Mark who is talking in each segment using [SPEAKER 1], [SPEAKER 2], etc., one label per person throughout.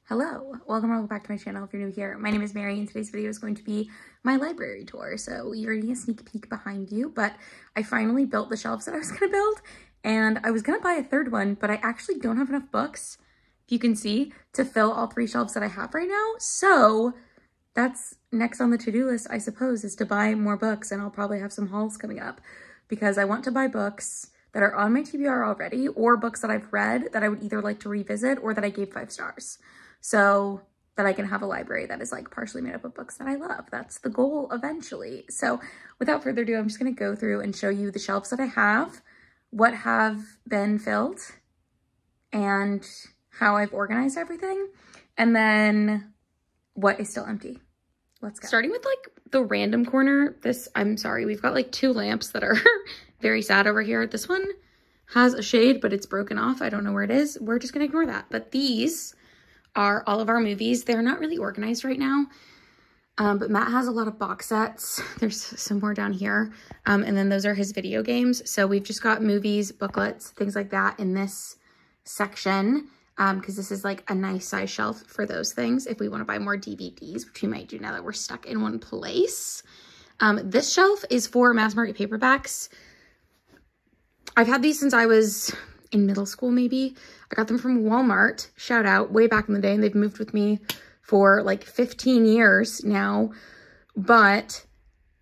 [SPEAKER 1] Hello, welcome back to my channel if you're new here. My name is Mary and today's video is going to be my library tour. So you're getting a sneak peek behind you, but I finally built the shelves that I was gonna build and I was gonna buy a third one, but I actually don't have enough books, if you can see, to fill all 3 shelves that I have right now. So that's next on the to-do list, I suppose, is to buy more books, and I'll probably have some hauls coming up because I want to buy books that are on my TBR already or books that I've read that I would either like to revisit or that I gave 5 stars. So that I can have a library that is like partially made up of books that I love. That's the goal eventually. So without further ado, I'm just gonna go through and show you the shelves that I have, what have been filled, and how I've organized everything, and then what is still empty. Let's go. Starting with like the random corner, I'm sorry, we've got like 2 lamps that are very sad over here. This one has a shade, but it's broken off. I don't know where it is. We're just gonna ignore that. But these are all of our movies. They're not really organized right now, but Matt has a lot of box sets. There's some more down here, and then those are his video games. So we've just got movies, booklets, things like that in this section, because this is like a nice size shelf for those things if we want to buy more DVDs, which we might do now that we're stuck in one place. This shelf is for mass market paperbacks. I've had these since I was in middle school, maybe. I got them from Walmart, shout out, way back in the day, and they've moved with me for like 15 years now, but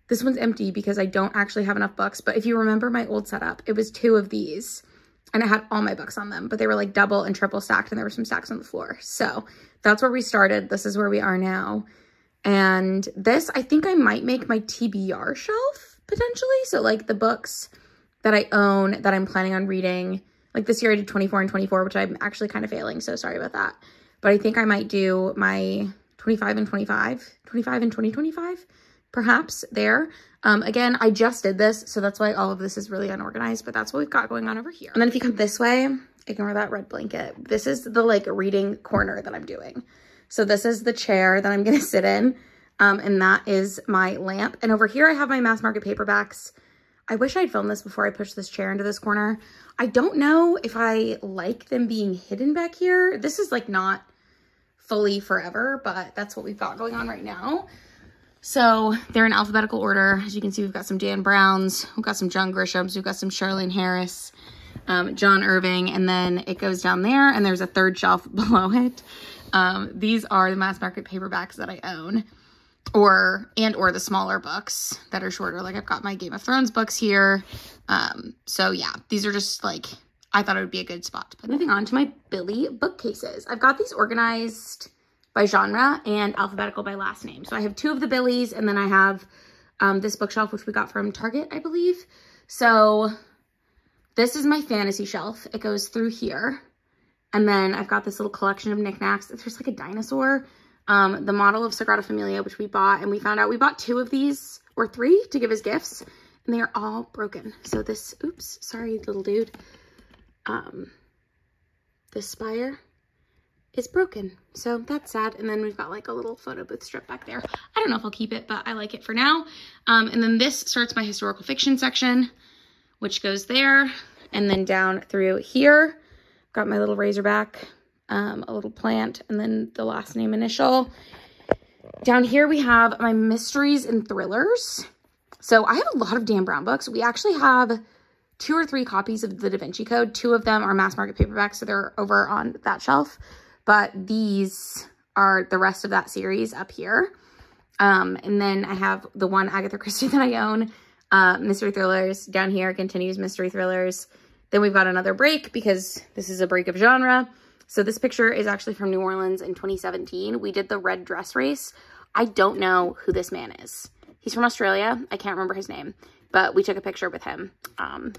[SPEAKER 1] this one's empty because I don't actually have enough books. But if you remember my old setup, it was 2 of these, and it had all my books on them, but they were like double and triple stacked, and there were some stacks on the floor. So that's where we started. This is where we are now. And this, I think I might make my TBR shelf, potentially. So like the books that I own that I'm planning on reading. Like this year I did 24 and 24, which I'm actually kind of failing, so sorry about that. But I think I might do my 25 and 25, 25 and 2025, perhaps there. Again, I just did this, so that's why all of this is really unorganized, but that's what we've got going on over here. And then if you come this way, ignore that red blanket. This is the like reading corner that I'm doing. So this is the chair that I'm gonna sit in, and that is my lamp. And over here I have my mass market paperbacks. I wish I'd filmed this before I pushed this chair into this corner. I don't know if I like them being hidden back here. This is like not fully forever, but that's what we've got going on right now. So they're in alphabetical order. As you can see, we've got some Dan Browns, we've got some John Grishams, we've got some Charlene Harris, John Irving, and then it goes down there and there's a third shelf below it. These are the mass market paperbacks that I own. Or the smaller books that are shorter. Like I've got my Game of Thrones books here. So yeah, these are just like, I thought it would be a good spot to put. Moving on to my Billy bookcases. I've got these organized by genre and alphabetical by last name. So I have 2 of the Billys, and then I have this bookshelf, which we got from Target, I believe. So this is my fantasy shelf. It goes through here. And then I've got this little collection of knickknacks. There's like a dinosaur. The model of Sagrada Familia, which we bought, and we found out we bought 2 of these, or 3, to give as gifts, and they are all broken. So this, oops, sorry, little dude, this spire is broken. So that's sad. And then we've got like a little photo booth strip back there. I don't know if I'll keep it, but I like it for now. And then this starts my historical fiction section, which goes there, and then down through here, got my little Razorback, a little plant, and then the last name initial. Down here we have my mysteries and thrillers. So I have a lot of Dan Brown books. We actually have 2 or 3 copies of the Da Vinci Code. 2 of them are mass market paperbacks, so they're over on that shelf. But these are the rest of that series up here. And then I have the one Agatha Christie that I own, mystery thrillers. Down here continues mystery thrillers. Then we've got another break because this is a break of genre. So this picture is actually from New Orleans in 2017. We did the red dress race. I don't know who this man is. He's from Australia. I can't remember his name, but we took a picture with him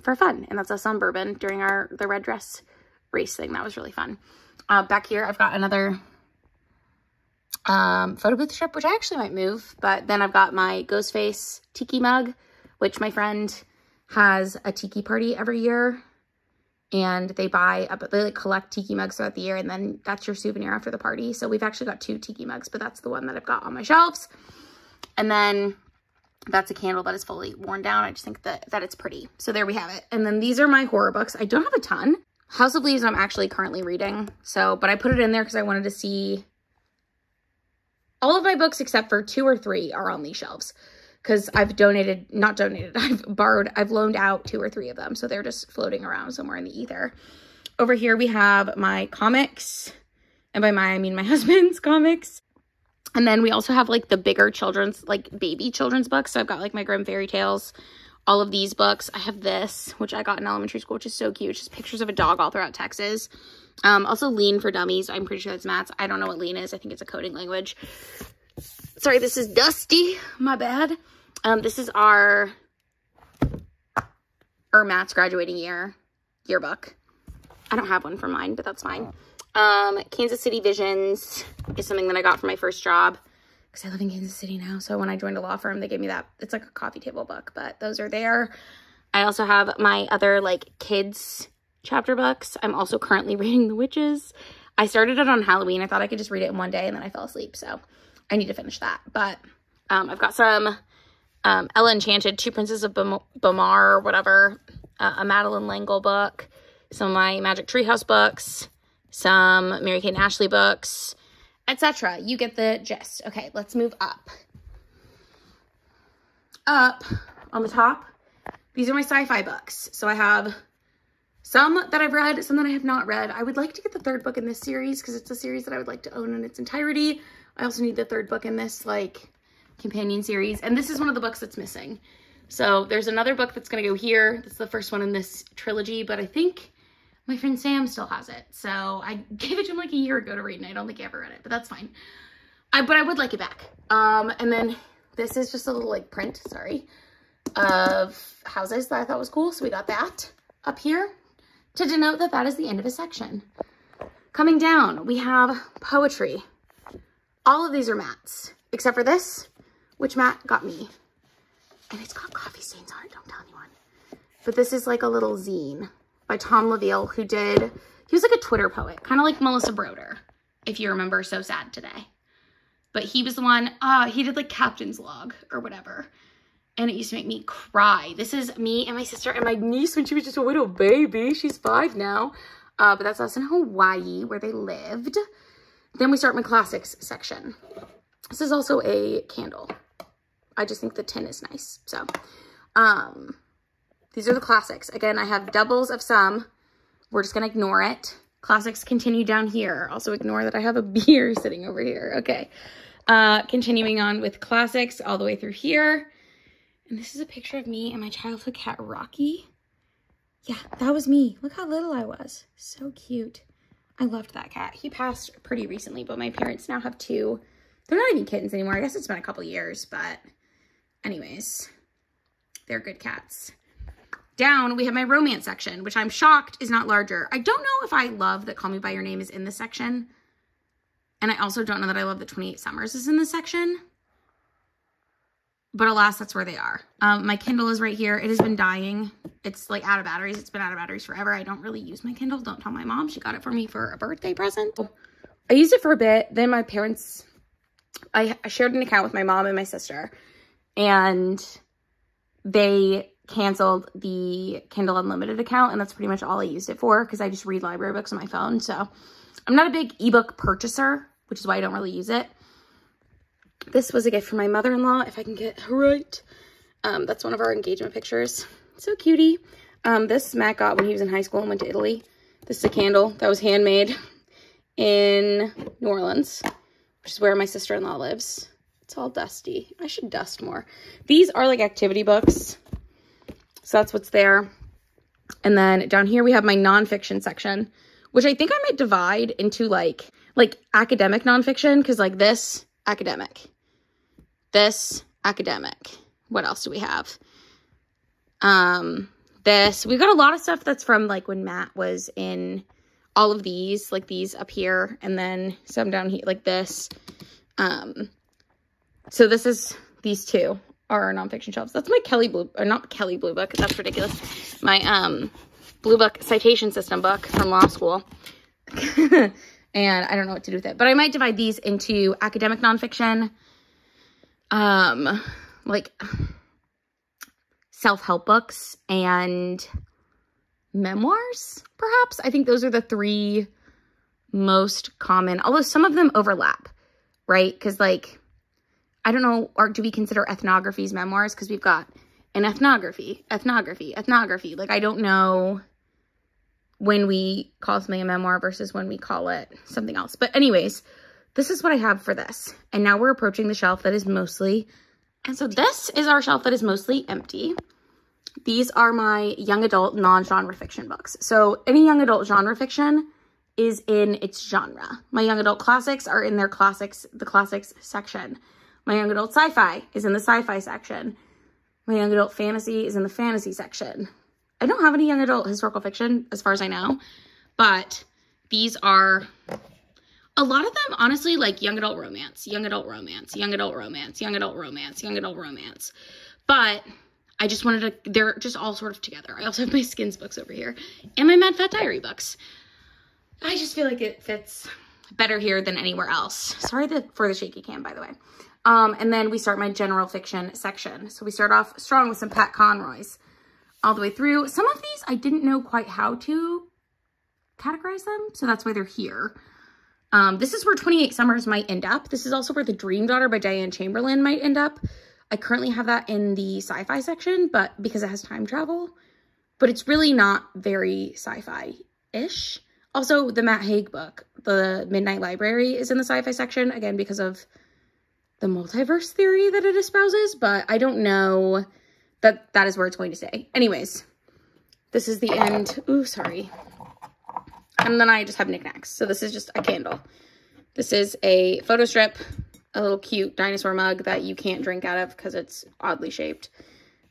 [SPEAKER 1] for fun. And that's us on Bourbon during the red dress race thing. That was really fun. Back here, I've got another photo booth strip, which I actually might move. But then I've got my Ghostface tiki mug, which my friend has a tiki party every year. And they like collect tiki mugs throughout the year, and then that's your souvenir after the party. So we've actually got 2 tiki mugs, but that's the one that I've got on my shelves. And then that's a candle that is fully worn down. I just think that it's pretty. So there we have it. And then these are my horror books. I don't have a ton. House of Leaves I'm actually currently reading. So, but I put it in there because I wanted to see all of my books except for 2 or 3 are on these shelves because I've I've loaned out 2 or 3 of them. So they're just floating around somewhere in the ether. Over here we have my comics, and by my, I mean my husband's comics. And then we also have like the bigger children's, like baby children's books. So I've got like my Grimm Fairy Tales, all of these books. I have this, which I got in elementary school, which is so cute. It's just pictures of a dog all throughout Texas. Also Lean for Dummies. I'm pretty sure that's Matt's. I don't know what Lean is. I think it's a coding language. Sorry, this is Dusty. My bad. This is our Matt's graduating yearbook. I don't have one for mine, but that's fine. Kansas City Visions is something that I got for my first job because I live in Kansas City now. So when I joined a law firm, they gave me that. It's like a coffee table book, but those are there. I also have my other like kids chapter books. I'm also currently reading The Witches. I started it on Halloween. I thought I could just read it in one day and then I fell asleep. So I need to finish that. But I've got some Ella Enchanted, Two Princes of Bomar or whatever, a Madeline L'Engle book, some of my Magic Treehouse books, some Mary Kate and Ashley books, etc. You get the gist. Okay, let's move up. Up on the top, these are my sci-fi books. So I have some that I've read, some that I have not read. I would like to get the 3rd book in this series because it's a series that I would like to own in its entirety. I also need the 3rd book in this like companion series. And this is one of the books that's missing. So there's another book that's going to go here. That's the first one in this trilogy, but I think my friend Sam still has it. So I gave it to him like a year ago to read, and I don't think he ever read it, but that's fine. But I would like it back. And then this is just a little like print, sorry, of houses that I thought was cool. So we got that up here to denote that that is the end of a section. Coming down, we have poetry. All of these are Matt's, except for this, which Matt got me. And it's got coffee stains on it, don't tell anyone. But this is like a little zine by Tom LaVille, he was like a Twitter poet, kind of like Melissa Broder, if you remember So Sad Today. But he was the one, he did like Captain's Log or whatever. And it used to make me cry. This is me and my sister and my niece when she was just a little baby. She's 5 now. But that's us in Hawaii where they lived. Then we start my classics section. This is also a candle. I just think the tin is nice. So, these are the classics. Again, I have doubles of some. We're just going to ignore it. Classics continue down here. Also ignore that I have a beer sitting over here. Okay. Continuing on with classics all the way through here. And this is a picture of me and my childhood cat, Rocky. Yeah, that was me. Look how little I was. So cute. I loved that cat. He passed pretty recently, but my parents now have 2. They're not even kittens anymore. I guess it's been a couple years, but anyways, they're good cats. Down, we have my romance section, which I'm shocked is not larger. I don't know if I love that Call Me By Your Name is in this section. And I also don't know that I love that 28 Summers is in this section. But alas, that's where they are. My Kindle is right here. It has been dying. It's like out of batteries. It's been out of batteries forever. I don't really use my Kindle. Don't tell my mom. She got it for me for a birthday present. I used it for a bit. Then my parents, I shared an account with my mom and my sister. And they canceled the Kindle Unlimited account, and that's pretty much all I used it for because I just read library books on my phone. So I'm not a big ebook purchaser, which is why I don't really use it. This was a gift from my mother-in-law, if I can get her right. That's one of our engagement pictures. So cutie. This Matt got when he was in high school and went to Italy. This is a candle that was handmade in New Orleans, which is where my sister-in-law lives. It's all dusty. I should dust more. These are like activity books. So that's what's there. And then down here we have my nonfiction section, which I think I might divide into like academic nonfiction, because like this, academic. This, academic. What else do we have? We've got a lot of stuff that's from like when Matt was in all of these, like these up here, and then some down here, like this. So this is, these two are our nonfiction shelves. That's my Kelley Blue, or not Kelley Blue Book, that's ridiculous. My Blue Book citation system book from law school. And I don't know what to do with it. But I might divide these into academic nonfiction, like self-help books, and memoirs, perhaps. I think those are the 3 most common, although some of them overlap, right? Because like I don't know, or do we consider ethnographies memoirs? Because we've got an ethnography. Like, I don't know when we call something a memoir versus when we call it something else. But anyways, this is what I have for this. And now we're approaching the shelf that is mostly, and so this is our shelf that is mostly empty. These are my young adult non-genre fiction books. So any young adult genre fiction is in its genre. My young adult classics are in their classics, the classics section. My young adult sci-fi is in the sci-fi section. My young adult fantasy is in the fantasy section. I don't have any young adult historical fiction as far as I know, but these are a lot of them, honestly, like young adult romance, young adult romance, young adult romance, young adult romance, young adult romance. But I just wanted to, they're just all sort of together. I also have my Skins books over here and my Mad Fat Diary books. I just feel like it fits better here than anywhere else. Sorry for the shaky cam, by the way. And then we start my general fiction section. So we start off strong with some Pat Conroy's all the way through. Some of these I didn't know quite how to categorize them, so that's why they're here. This is where 28 Summers might end up. This is also where The Dream Daughter by Diane Chamberlain might end up. I currently have that in the sci-fi section, but because it has time travel, but it's really not very sci-fi-ish. Also, the Matt Haig book, The Midnight Library, is in the sci-fi section, again, because of the multiverse theory that it espouses, but I don't know that that is where it's going to stay. Anyways, this is the end. Ooh, sorry. And then I just have knickknacks. So this is just a candle. This is a photo strip, a little cute dinosaur mug that you can't drink out of because it's oddly shaped.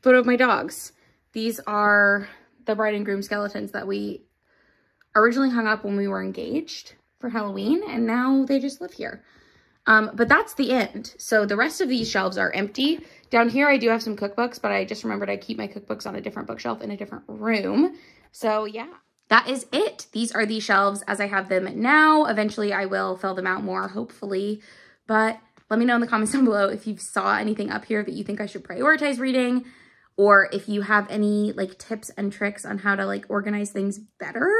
[SPEAKER 1] Photo of my dogs. These are the bride and groom skeletons that we originally hung up when we were engaged for Halloween, and now they just live here. But that's the end. So the rest of these shelves are empty. Down here, I do have some cookbooks, but I just remembered I keep my cookbooks on a different bookshelf in a different room. So yeah, that is it. These are the shelves as I have them now. Eventually, I will fill them out more, hopefully. But let me know in the comments down below if you saw anything up here that you think I should prioritize reading, or if you have any like tips and tricks on how to like organize things better.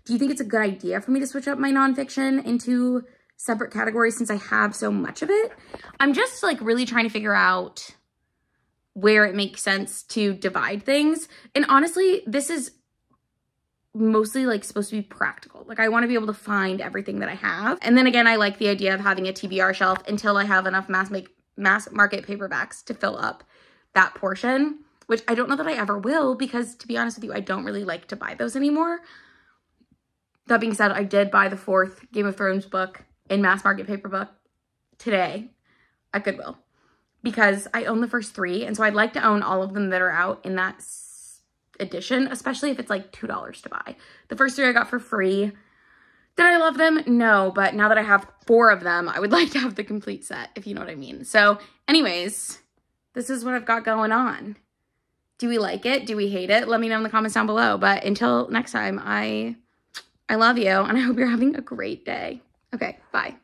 [SPEAKER 1] Do you think it's a good idea for me to switch up my nonfiction into separate categories since I have so much of it? I'm just like really trying to figure out where it makes sense to divide things. And honestly, this is mostly like supposed to be practical. Like I want to be able to find everything that I have. And then again, I like the idea of having a TBR shelf until I have enough mass market paperbacks to fill up that portion, which I don't know that I ever will, because to be honest with you, I don't really like to buy those anymore. That being said, I did buy the 4th Game of Thrones book in mass market paper book today at Goodwill because I own the first 3. And so I'd like to own all of them that are out in that edition, especially if it's like $2 to buy. The first 3 I got for free. Did I love them? No, but now that I have 4 of them, I would like to have the complete set, if you know what I mean. So anyways, this is what I've got going on. Do we like it? Do we hate it? Let me know in the comments down below. But until next time, I love you and I hope you're having a great day. Okay, bye.